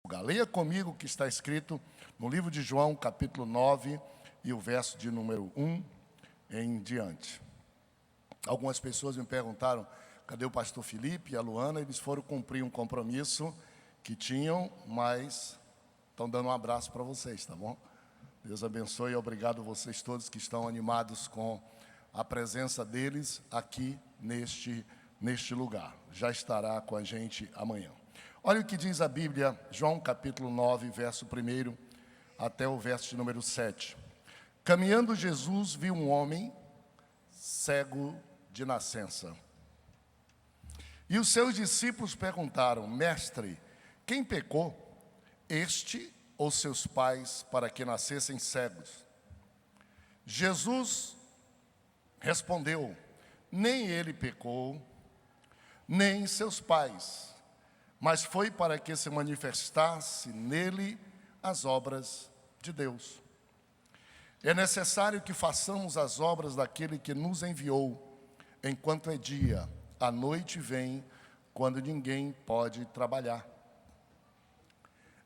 Leia comigo o que está escrito no livro de João, capítulo 9, e o verso de número 1 em diante. Algumas pessoas me perguntaram, cadê o pastor Felipe e a Luana? Eles foram cumprir um compromisso que tinham, mas estão dando um abraço para vocês, tá bom? Deus abençoe e obrigado a vocês todos que estão animados com a presença deles aqui neste lugar. Já estará com a gente amanhã. Olha o que diz a Bíblia, João capítulo 9, verso 1 até o verso de número 7. Caminhando Jesus viu um homem cego de nascença. E os seus discípulos perguntaram, Mestre, quem pecou, este ou seus pais, para que nascessem cegos? Jesus respondeu, nem ele pecou, nem seus pais, mas foi para que se manifestasse nele as obras de Deus. É necessário que façamos as obras daquele que nos enviou, enquanto é dia, a noite vem, quando ninguém pode trabalhar.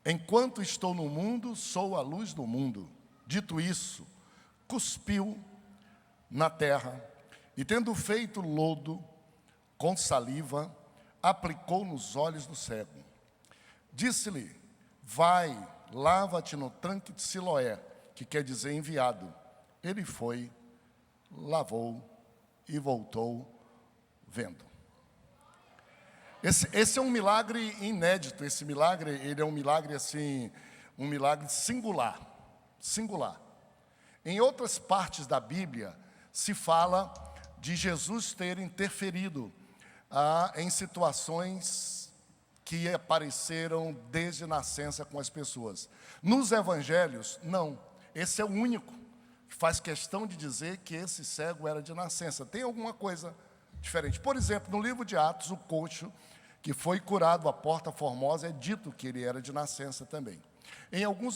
Enquanto estou no mundo, sou a luz do mundo. Dito isso, cuspiu na terra, e tendo feito lodo com saliva, aplicou nos olhos do cego. Disse-lhe, vai, lava-te no tanque de Siloé, que quer dizer enviado. Ele foi, lavou e voltou vendo. Esse é um milagre inédito. Esse milagre, ele é um milagre assim, um milagre singular. Em outras partes da Bíblia, se fala de Jesus ter interferido em situações que apareceram desde nascença com as pessoas. Nos evangelhos, não. Esse é o único que faz questão de dizer que esse cego era de nascença. Tem alguma coisa diferente. Por exemplo, no livro de Atos, o coxo que foi curado à Porta Formosa, é dito que ele era de nascença também.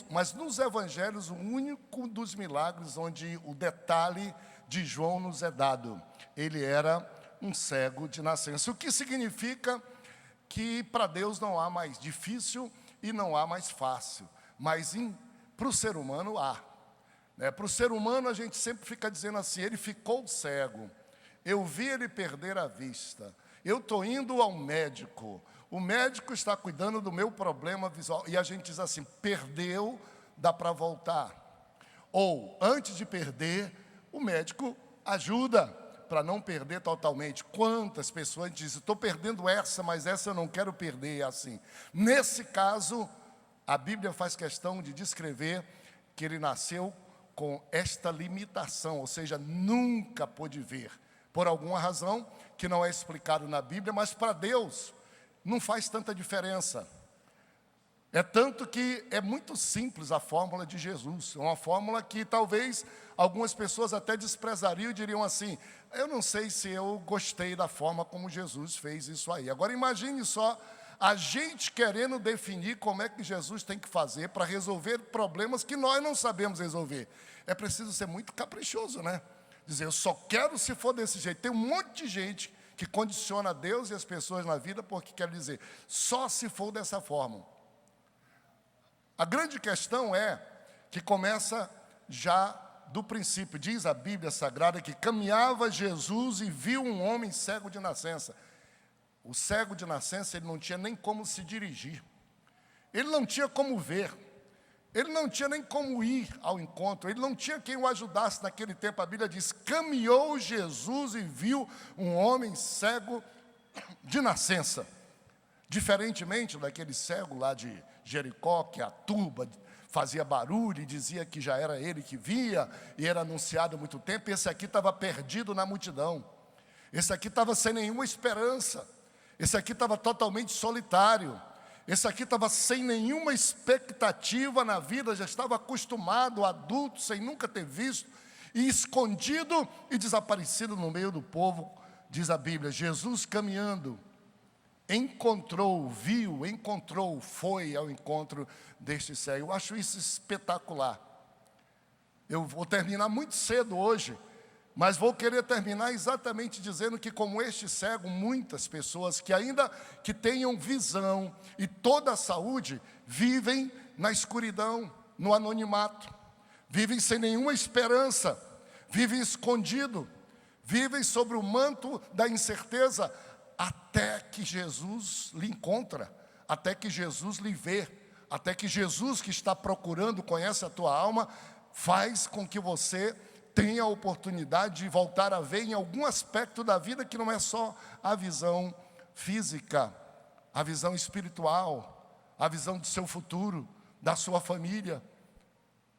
Mas nos evangelhos, o único dos milagres onde o detalhe de João nos é dado, ele era um cego de nascença. O que significa que para Deus não há mais difícil e não há mais fácil, mas para o ser humano há. Para o ser humano a gente sempre fica dizendo assim, ele ficou cego, eu vi ele perder a vista, eu estou indo ao médico, o médico está cuidando do meu problema visual, e a gente diz assim, perdeu, dá para voltar. Ou, antes de perder, o médico ajuda para não perder totalmente. Quantas pessoas dizem, estou perdendo essa, mas essa eu não quero perder, assim. Nesse caso, a Bíblia faz questão de descrever que ele nasceu com esta limitação, ou seja, nunca pôde ver, por alguma razão que não é explicado na Bíblia, mas para Deus não faz tanta diferença. É tanto que é muito simples a fórmula de Jesus, uma fórmula que talvez algumas pessoas até desprezariam e diriam assim, eu não sei se eu gostei da forma como Jesus fez isso aí. Agora imagine só a gente querendo definir como é que Jesus tem que fazer para resolver problemas que nós não sabemos resolver. É preciso ser muito caprichoso, né? Dizer, eu só quero se for desse jeito. Tem um monte de gente que condiciona Deus e as pessoas na vida porque quer dizer, só se for dessa forma. A grande questão é que começa já do princípio. Diz a Bíblia Sagrada que caminhava Jesus e viu um homem cego de nascença. O cego de nascença, ele não tinha nem como se dirigir. Ele não tinha como ver. Ele não tinha nem como ir ao encontro. Ele não tinha quem o ajudasse naquele tempo. A Bíblia diz, caminhou Jesus e viu um homem cego de nascença. Diferentemente daquele cego lá de Jericó, que a turba fazia barulho e dizia que já era ele que via, e era anunciado há muito tempo, esse aqui estava perdido na multidão. Esse aqui estava sem nenhuma esperança. Esse aqui estava totalmente solitário. Esse aqui estava sem nenhuma expectativa na vida, já estava acostumado, adulto, sem nunca ter visto, e escondido e desaparecido no meio do povo, diz a Bíblia. Jesus caminhando, foi ao encontro deste cego. Eu acho isso espetacular. Eu vou terminar muito cedo hoje, Mas vou querer terminar exatamente dizendo que, como este cego, muitas pessoas que ainda que tenham visão e toda a saúde, vivem na escuridão, no anonimato, vivem sem nenhuma esperança, vivem escondido, vivem sobre o manto da incerteza, até que Jesus lhe encontra, até que Jesus lhe vê, até que Jesus, que está procurando, conhece a tua alma, faz com que você tenha a oportunidade de voltar a ver em algum aspecto da vida que não é só a visão física, a visão espiritual, a visão do seu futuro, da sua família,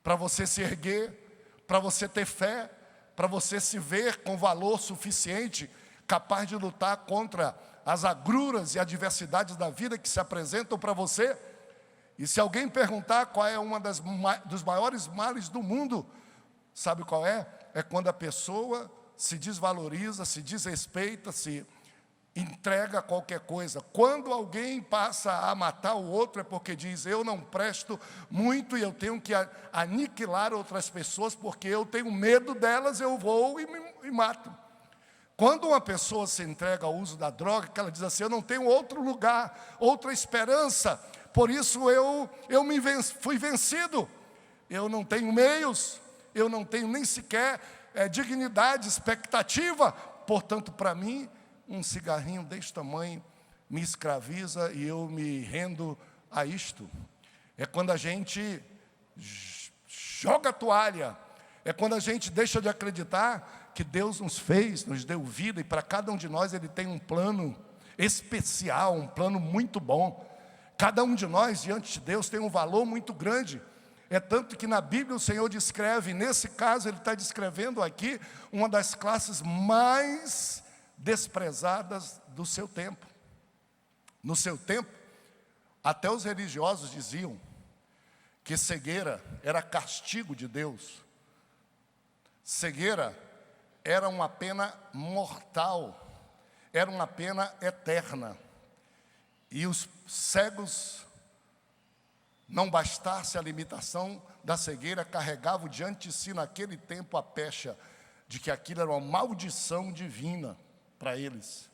para você se erguer, para você ter fé, para você se ver com valor suficiente, capaz de lutar contra as agruras e adversidades da vida que se apresentam para você. E se alguém perguntar qual é dos maiores males do mundo, sabe qual é? É quando a pessoa se desvaloriza, se desrespeita, se entrega a qualquer coisa. Quando alguém passa a matar o outro, é porque diz: eu não presto muito e eu tenho que aniquilar outras pessoas, porque eu tenho medo delas, eu vou e mato. Quando uma pessoa se entrega ao uso da droga, que ela diz assim: eu não tenho outro lugar, outra esperança, por isso fui vencido, eu não tenho meios, eu não tenho nem sequer dignidade, expectativa, portanto, para mim, um cigarrinho deste tamanho me escraviza e eu me rendo a isto. É quando a gente joga a toalha, é quando a gente deixa de acreditar que Deus nos fez, nos deu vida, e para cada um de nós Ele tem um plano especial, um plano muito bom. Cada um de nós, diante de Deus, tem um valor muito grande. É tanto que na Bíblia o Senhor descreve, nesse caso Ele está descrevendo aqui, uma das classes mais desprezadas do seu tempo. No seu tempo, até os religiosos diziam que cegueira era castigo de Deus. Cegueira era uma pena mortal, era uma pena eterna. E os cegos, não bastasse a limitação da cegueira, carregavam diante de si naquele tempo a pecha de que aquilo era uma maldição divina para eles.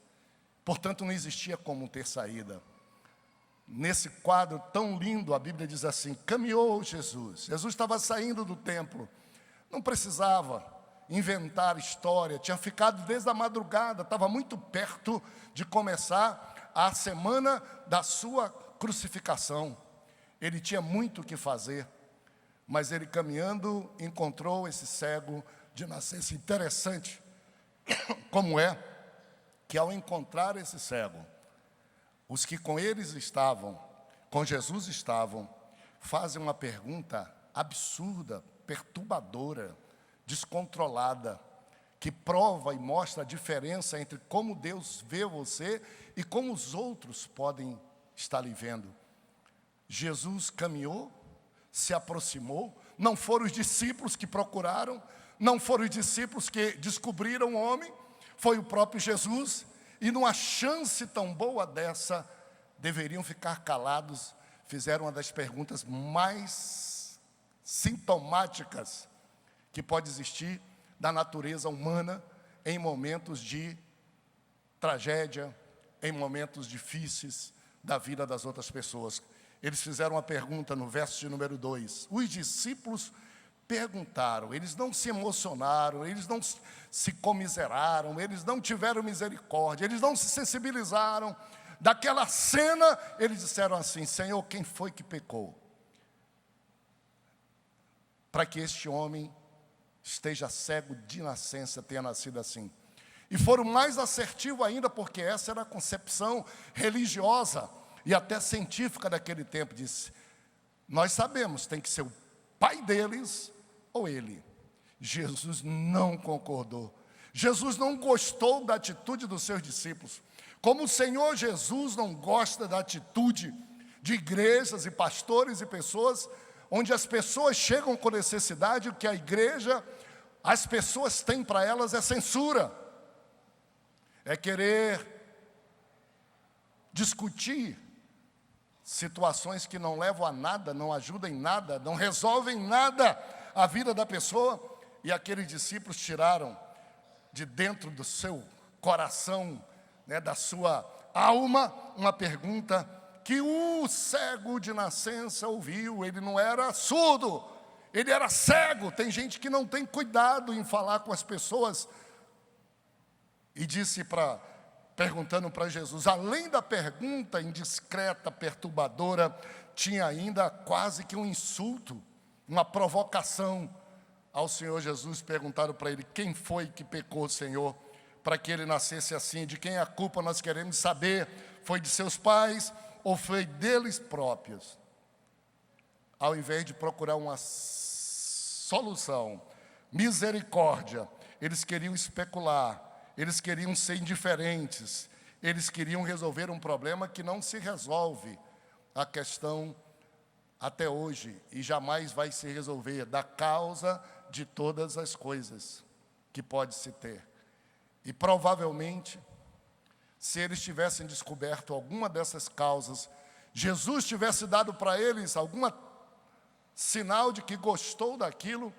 Portanto, não existia como ter saída. Nesse quadro tão lindo, a Bíblia diz assim: caminhou Jesus. Jesus estava saindo do templo, não precisava inventar história, tinha ficado desde a madrugada, estava muito perto de começar a semana da sua crucificação. Ele tinha muito o que fazer, mas ele caminhando encontrou esse cego de nascença. Interessante como é que ao encontrar esse cego, os que com eles estavam, com Jesus estavam, fazem uma pergunta absurda, perturbadora, descontrolada, que prova e mostra a diferença entre como Deus vê você e como os outros podem estar lhe vendo. Jesus caminhou, se aproximou, não foram os discípulos que procuraram, não foram os discípulos que descobriram o homem, foi o próprio Jesus, e numa chance tão boa dessa, deveriam ficar calados. Fizeram uma das perguntas mais sintomáticas que pode existir da natureza humana em momentos de tragédia, em momentos difíceis da vida das outras pessoas. Eles fizeram uma pergunta no verso de número 2. Os discípulos perguntaram, eles não se emocionaram, eles não se comiseraram, eles não tiveram misericórdia, eles não se sensibilizaram. Daquela cena, eles disseram assim: Senhor, quem foi que pecou para que este homem esteja cego de nascença, tenha nascido assim? E foram mais assertivos ainda, porque essa era a concepção religiosa e até científica daquele tempo. Disse: nós sabemos, tem que ser o pai deles ou ele. Jesus não concordou. Jesus não gostou da atitude dos seus discípulos. Como o Senhor Jesus não gosta da atitude de igrejas e pastores e pessoas, onde as pessoas chegam com necessidade, o que a igreja, as pessoas têm para elas é censura. É querer discutir situações que não levam a nada, não ajudam em nada, não resolvem nada a vida da pessoa. E aqueles discípulos tiraram de dentro do seu coração, né, da sua alma, uma pergunta que o cego de nascença ouviu. Ele não era surdo, ele era cego. Tem gente que não tem cuidado em falar com as pessoas. E disse perguntando para Jesus, além da pergunta indiscreta, perturbadora, tinha ainda quase que um insulto, uma provocação ao Senhor Jesus. Perguntaram para ele, quem foi que pecou, Senhor, para que ele nascesse assim? De quem é a culpa? Nós queremos saber, foi de seus pais ou foi deles próprios? Ao invés de procurar uma solução, misericórdia, eles queriam especular, eles queriam ser indiferentes, eles queriam resolver um problema que não se resolve. A questão até hoje, e jamais vai se resolver, da causa de todas as coisas que pode se ter. E provavelmente, se eles tivessem descoberto alguma dessas causas, Jesus tivesse dado para eles algum sinal de que gostou daquilo,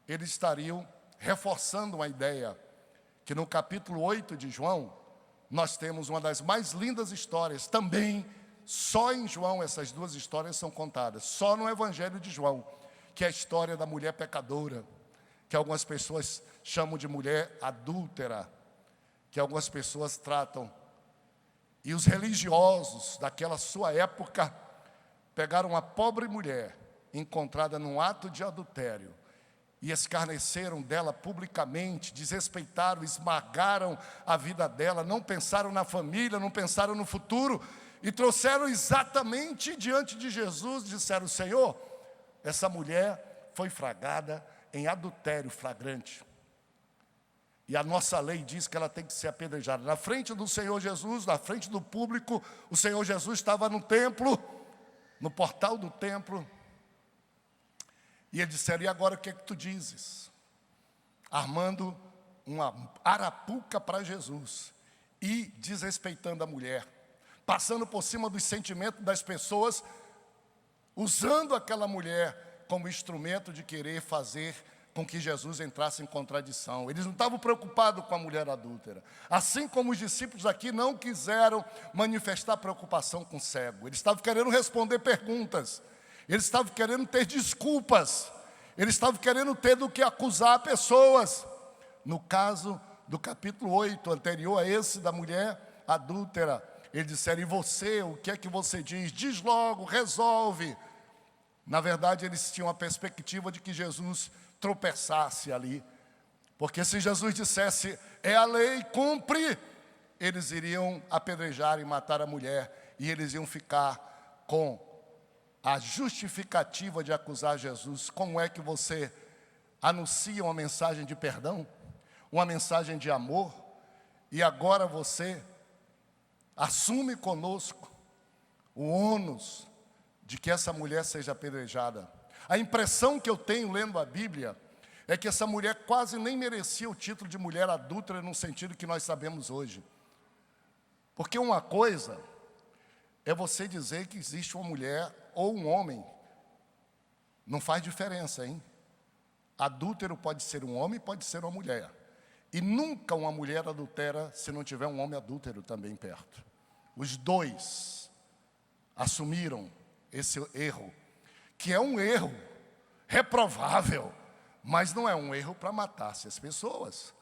eles estariam reforçando uma ideia, que no capítulo 8 de João, nós temos uma das mais lindas histórias. Também, só em João essas duas histórias são contadas, só no Evangelho de João, que é a história da mulher pecadora, que algumas pessoas chamam de mulher adúltera, que algumas pessoas tratam. E os religiosos daquela sua época pegaram uma pobre mulher encontrada num ato de adultério e escarneceram dela publicamente, desrespeitaram, esmagaram a vida dela, não pensaram na família, não pensaram no futuro, e trouxeram exatamente diante de Jesus, disseram, Senhor, essa mulher foi flagrada em adultério flagrante. E a nossa lei diz que ela tem que ser apedrejada. Na frente do Senhor Jesus, na frente do público, o Senhor Jesus estava no templo, no portal do templo, e eles disseram, e agora o que é que tu dizes? Armando uma arapuca para Jesus e desrespeitando a mulher, passando por cima dos sentimentos das pessoas, usando aquela mulher como instrumento de querer fazer com que Jesus entrasse em contradição. Eles não estavam preocupados com a mulher adúltera. Assim como os discípulos aqui não quiseram manifestar preocupação com o cego. Eles estavam querendo responder perguntas. Eles estavam querendo ter desculpas. Eles estavam querendo ter do que acusar pessoas. No caso do capítulo 8, anterior a esse da mulher adúltera, eles disseram, e você, o que é que você diz? Diz logo, resolve. Na verdade, eles tinham a perspectiva de que Jesus tropeçasse ali. Porque se Jesus dissesse, é a lei, cumpre, eles iriam apedrejar e matar a mulher. E eles iam ficar com a justificativa de acusar Jesus. Como é que você anuncia uma mensagem de perdão? Uma mensagem de amor? E agora você assume conosco o ônus de que essa mulher seja apedrejada. A impressão que eu tenho lendo a Bíblia é que essa mulher quase nem merecia o título de mulher adúltera no sentido que nós sabemos hoje. Porque uma coisa é você dizer que existe uma mulher ou um homem. Não faz diferença, hein? Adúltero pode ser um homem, pode ser uma mulher. E nunca uma mulher adultera se não tiver um homem adúltero também perto. Os dois assumiram esse erro, que é um erro reprovável, mas não é um erro para matar-se as pessoas.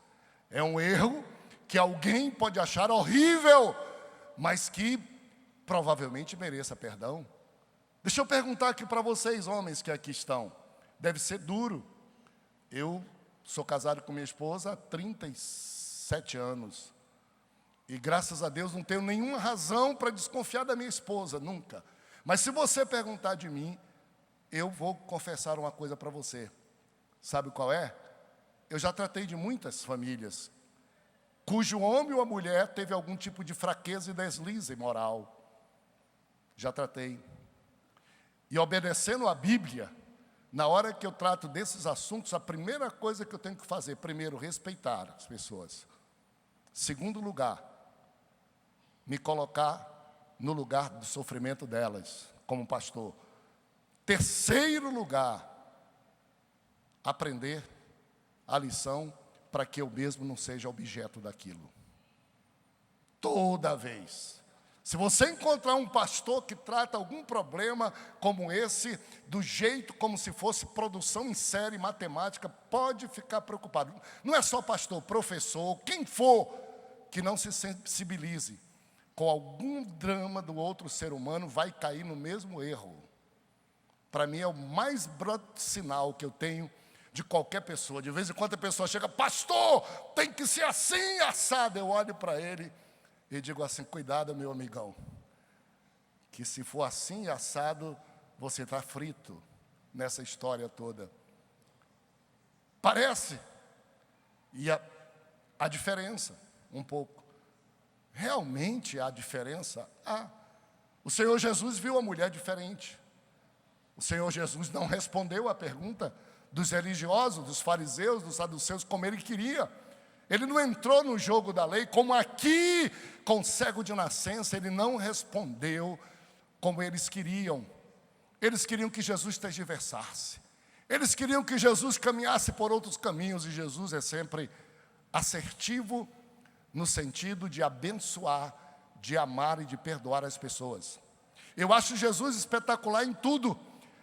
É um erro que alguém pode achar horrível, mas que provavelmente mereça perdão. Deixa eu perguntar aqui para vocês, homens que aqui estão. Deve ser duro. Eu sou casado com minha esposa há 37 anos. E graças a Deus não tenho nenhuma razão para desconfiar da minha esposa, nunca. Mas se você perguntar de mim, eu vou confessar uma coisa para você. Sabe qual é? Eu já tratei de muitas famílias cujo homem ou a mulher teve algum tipo de fraqueza e deslize moral. Já tratei. E obedecendo a Bíblia, na hora que eu trato desses assuntos, a primeira coisa que eu tenho que fazer, primeiro, respeitar as pessoas. Segundo lugar, me colocar no lugar do sofrimento delas, como pastor. Terceiro lugar, aprender a lição para que eu mesmo não seja objeto daquilo. Toda vez. Se você encontrar um pastor que trata algum problema como esse, do jeito como se fosse produção em série matemática, pode ficar preocupado. Não é só pastor, professor, quem for, que não se sensibilize com algum drama do outro ser humano, vai cair no mesmo erro. Para mim é o mais brando sinal que eu tenho de qualquer pessoa. De vez em quando a pessoa chega, pastor, tem que ser assim, assado. Eu olho para ele e digo assim, cuidado, meu amigão, que se for assim, assado, você está frito nessa história toda. Parece, e a diferença, um pouco. Realmente há diferença? Há. O Senhor Jesus viu a mulher diferente. O Senhor Jesus não respondeu à pergunta dos religiosos, dos fariseus, dos saduceus, como ele queria. Ele não entrou no jogo da lei, como aqui, com cego de nascença, ele não respondeu como eles queriam. Eles queriam que Jesus tergiversasse. Eles queriam que Jesus caminhasse por outros caminhos, e Jesus é sempre assertivo no sentido de abençoar, de amar e de perdoar as pessoas. Eu acho Jesus espetacular em tudo,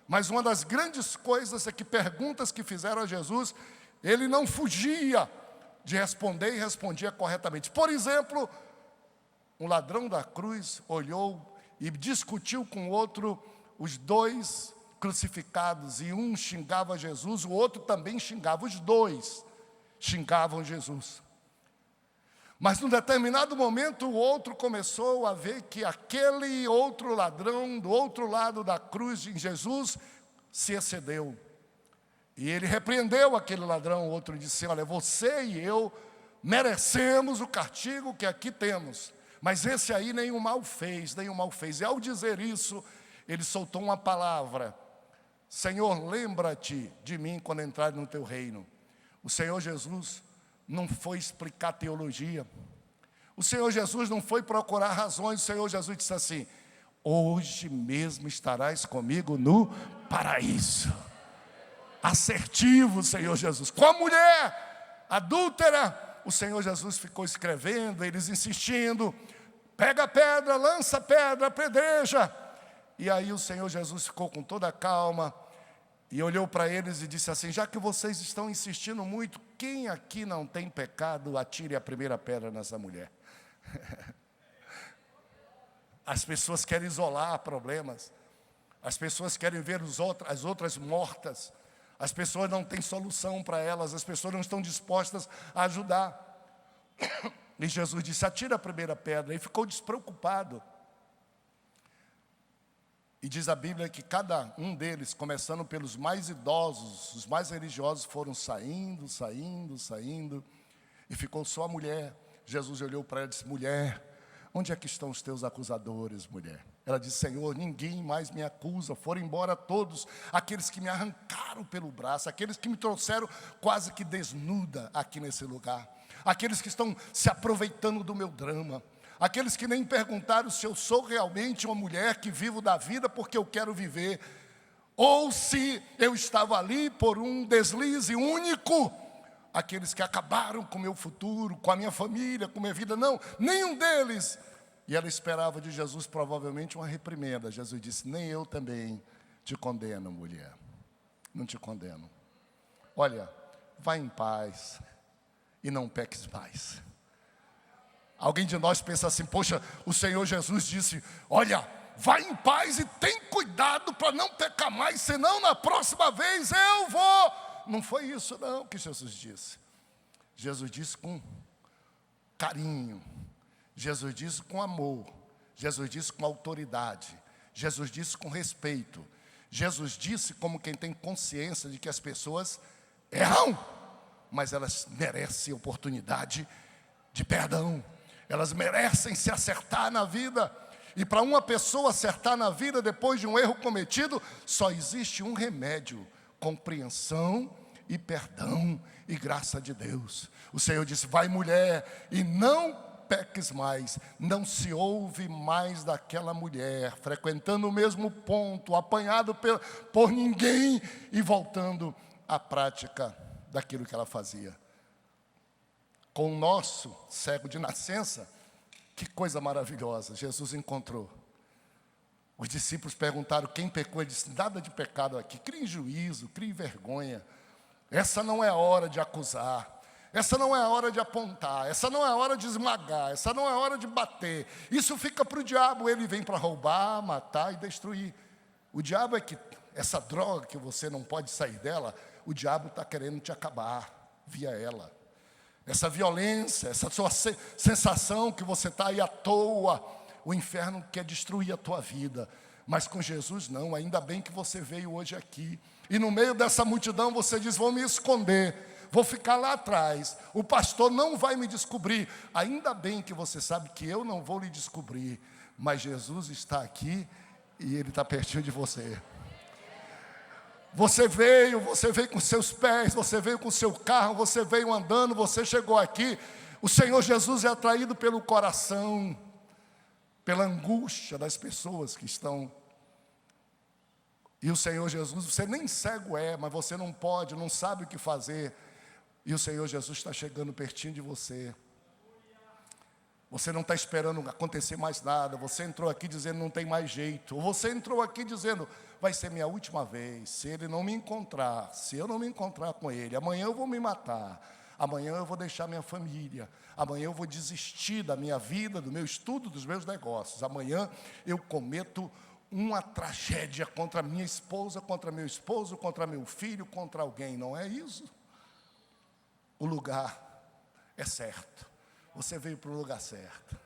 mas uma das grandes coisas é que perguntas que fizeram a Jesus, ele não fugia de responder e respondia corretamente. Por exemplo, um ladrão da cruz olhou e discutiu com o outro, os dois crucificados, e um xingava Jesus, o outro também xingava, os dois xingavam Jesus. Mas num determinado momento o outro começou a ver que aquele outro ladrão do outro lado da cruz de Jesus se excedeu. E ele repreendeu aquele ladrão, o outro disse, olha, você e eu merecemos o castigo que aqui temos, mas esse aí nenhum mal fez. E ao dizer isso, ele soltou uma palavra, Senhor, lembra-te de mim quando entrar no teu reino. O Senhor Jesus não foi explicar teologia, o Senhor Jesus não foi procurar razões, o Senhor Jesus disse assim, hoje mesmo estarás comigo no paraíso. Assertivo, Senhor Jesus. Com a mulher adúltera, o Senhor Jesus ficou escrevendo, eles insistindo, pega a pedra, lança a pedra, apedreja. E aí o Senhor Jesus ficou com toda a calma e olhou para eles e disse assim, já que vocês estão insistindo muito, quem aqui não tem pecado, atire a primeira pedra nessa mulher. As pessoas querem isolar problemas, as pessoas querem ver as outras mortas, as pessoas não têm solução para elas, as pessoas não estão dispostas a ajudar. E Jesus disse, atira a primeira pedra, e ficou despreocupado. E diz a Bíblia que cada um deles, começando pelos mais idosos, os mais religiosos, foram saindo, e ficou só a mulher. Jesus olhou para ela e disse, mulher, onde é que estão os teus acusadores, mulher? Ela disse, Senhor, ninguém mais me acusa, foram embora todos, aqueles que me arrancaram pelo braço, aqueles que me trouxeram quase que desnuda aqui nesse lugar, aqueles que estão se aproveitando do meu drama, aqueles que nem perguntaram se eu sou realmente uma mulher que vivo da vida porque eu quero viver, ou se eu estava ali por um deslize único, aqueles que acabaram com o meu futuro, com a minha família, com a minha vida, não, nenhum deles. E ela esperava de Jesus provavelmente uma reprimenda. Jesus disse, nem eu também te condeno, mulher, não te condeno. Olha, vá em paz e não peques mais. Alguém de nós pensa assim, poxa, o Senhor Jesus disse, olha, vá em paz e tem cuidado para não pecar mais, senão na próxima vez eu vou. Não foi isso não que Jesus disse. Jesus disse com carinho, Jesus disse com amor, Jesus disse com autoridade, Jesus disse com respeito, Jesus disse como quem tem consciência de que as pessoas erram, mas elas merecem oportunidade de perdão, elas merecem se acertar na vida. E para uma pessoa acertar na vida depois de um erro cometido, só existe um remédio, compreensão e perdão e graça de Deus. O Senhor disse, vai mulher e não peques mais. Não se ouve mais daquela mulher frequentando o mesmo ponto, apanhado por ninguém e voltando à prática daquilo que ela fazia. com o nosso cego de nascença, que coisa maravilhosa, Jesus encontrou. Os discípulos perguntaram quem pecou, ele disse, nada de pecado aqui, crie juízo, crie vergonha. Essa não é a hora de acusar, essa não é a hora de apontar, essa não é a hora de esmagar, essa não é a hora de bater. Isso fica para o diabo, ele vem para roubar, matar e destruir. O diabo é que, essa droga que você não pode sair dela, o diabo está querendo te acabar via ela. Essa violência, essa sua sensação que você está aí à toa, o inferno quer destruir a tua vida. Mas com Jesus não, ainda bem que você veio hoje aqui. E no meio dessa multidão você diz, vou me esconder, vou ficar lá atrás. O pastor não vai me descobrir. Ainda bem que você sabe que eu não vou lhe descobrir. Mas Jesus está aqui e Ele está pertinho de você. Você veio com seus pés, você veio com seu carro, você veio andando, você chegou aqui. O Senhor Jesus é atraído pelo coração, pela angústia das pessoas que estão. E o Senhor Jesus, você nem cego é, mas você não pode, não sabe o que fazer. E o Senhor Jesus está chegando pertinho de você. Você não está esperando acontecer mais nada. Você entrou aqui dizendo não tem mais jeito. Ou você entrou aqui dizendo vai ser minha última vez. Se ele não me encontrar, se eu não me encontrar com ele, amanhã eu vou me matar. Amanhã eu vou deixar minha família. Amanhã eu vou desistir da minha vida, do meu estudo, dos meus negócios. Amanhã eu cometo uma tragédia contra minha esposa, contra meu esposo, contra meu filho, contra alguém. Não é isso? O lugar é certo. Você veio para o lugar certo.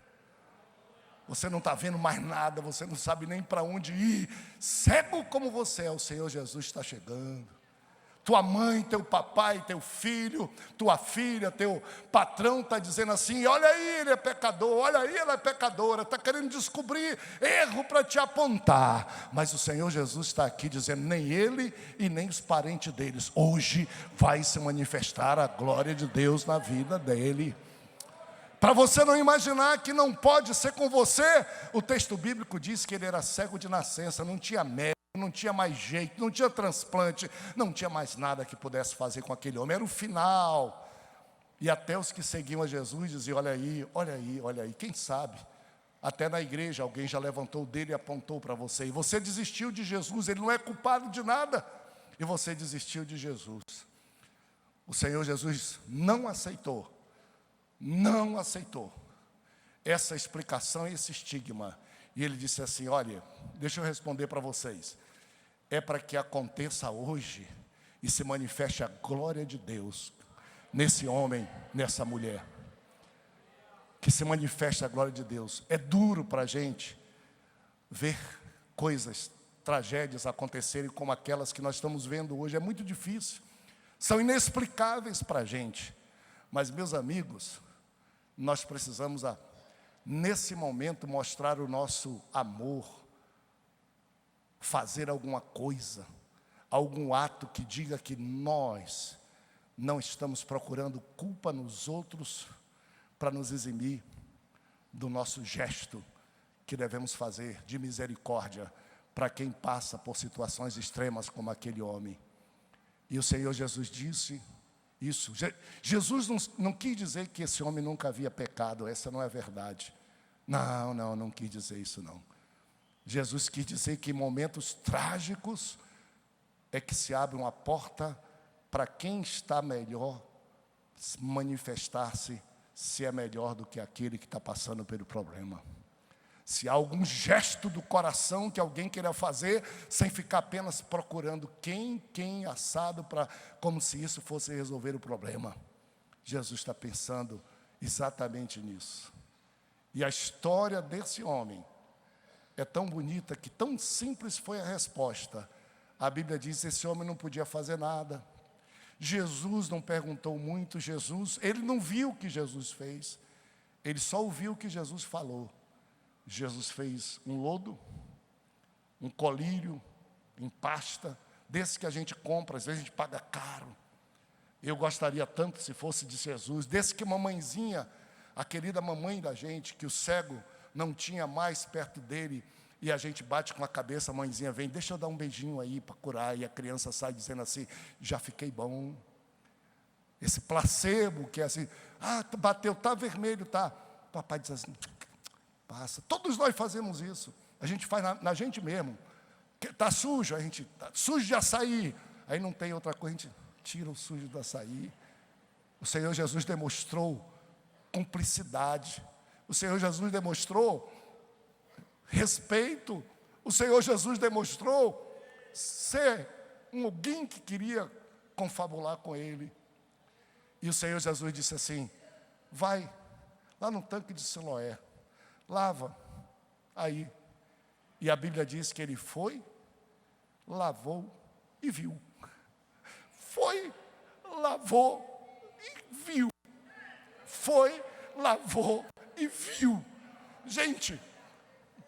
Você não está vendo mais nada, você não sabe nem para onde ir. Cego como você é, o Senhor Jesus está chegando. Tua mãe, teu papai, teu filho, tua filha, teu patrão está dizendo assim, olha aí, ele é pecador, olha aí, ela é pecadora, está querendo descobrir erro para te apontar. Mas o Senhor Jesus está aqui dizendo, nem ele e nem os parentes deles. Hoje vai se manifestar a glória de Deus na vida dele. Para você não imaginar que não pode ser com você, o texto bíblico diz que ele era cego de nascença, não tinha médico, não tinha mais jeito, não tinha transplante, não tinha mais nada que pudesse fazer com aquele homem, era o final. E até os que seguiam a Jesus diziam, olha aí, olha aí, olha aí, quem sabe, até na igreja alguém já levantou o dedo e apontou para você, e você desistiu de Jesus, ele não é culpado de nada, e você desistiu de Jesus. O Senhor Jesus não aceitou essa explicação e esse estigma. E ele disse assim, olha, deixa eu responder para vocês. É para que aconteça hoje e se manifeste a glória de Deus nesse homem, nessa mulher. Que se manifeste a glória de Deus. É duro para a gente ver coisas, tragédias acontecerem como aquelas que nós estamos vendo hoje. É muito difícil. São inexplicáveis para a gente. Mas, meus amigos, nós precisamos, nesse momento, mostrar o nosso amor, fazer alguma coisa, algum ato que diga que nós não estamos procurando culpa nos outros para nos eximir do nosso gesto que devemos fazer de misericórdia para quem passa por situações extremas como aquele homem. E o Senhor Jesus disse isso. Jesus não quis dizer que esse homem nunca havia pecado, essa não é verdade. Não quis dizer isso não. Jesus quis dizer que em momentos trágicos é que se abre uma porta para quem está melhor manifestar-se, se é melhor do que aquele que está passando pelo problema. Se há algum gesto do coração que alguém queira fazer, sem ficar apenas procurando quem assado, como se isso fosse resolver o problema. Jesus está pensando exatamente nisso. E a história desse homem é tão bonita, que tão simples foi a resposta. A Bíblia diz que esse homem não podia fazer nada. Jesus não perguntou muito, ele não viu o que Jesus fez. Ele só ouviu o que Jesus falou. Jesus fez um lodo, um colírio em pasta, desse que a gente compra, às vezes a gente paga caro. Eu gostaria tanto se fosse de Jesus, desse que mamãezinha, a querida mamãe da gente, que o cego não tinha mais perto dele, e a gente bate com a cabeça, a mãezinha vem, deixa eu dar um beijinho aí para curar, e a criança sai dizendo assim, já fiquei bom. Esse placebo que é assim, bateu, está vermelho, tá. Papai diz assim, passa. Todos nós fazemos isso. A gente faz na gente mesmo. Está sujo, a gente está sujo de açaí. Aí não tem outra coisa, a gente tira o sujo do açaí. O Senhor Jesus demonstrou cumplicidade. O Senhor Jesus demonstrou respeito. O Senhor Jesus demonstrou ser alguém que queria confabular com Ele. E o Senhor Jesus disse assim, vai lá no tanque de Siloé, lava aí. E a Bíblia diz que ele foi, lavou e viu. Foi, lavou e viu. Foi, lavou e viu. Gente,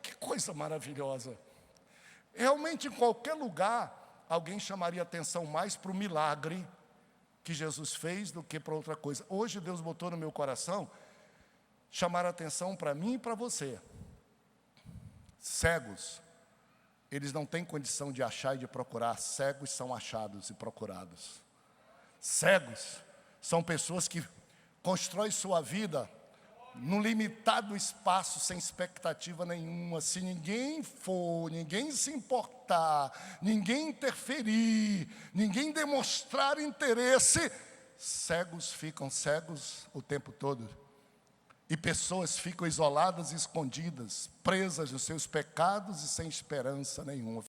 que coisa maravilhosa. Realmente em qualquer lugar, alguém chamaria atenção mais para o milagre que Jesus fez do que para outra coisa. Hoje Deus botou no meu coração chamar atenção para mim e para você. Cegos, eles não têm condição de achar e de procurar. Cegos são achados e procurados. Cegos são pessoas que constroem sua vida num limitado espaço, sem expectativa nenhuma. Se ninguém for, ninguém se importar, ninguém interferir, ninguém demonstrar interesse, cegos ficam cegos o tempo todo. E pessoas ficam isoladas e escondidas, presas nos seus pecados e sem esperança nenhuma.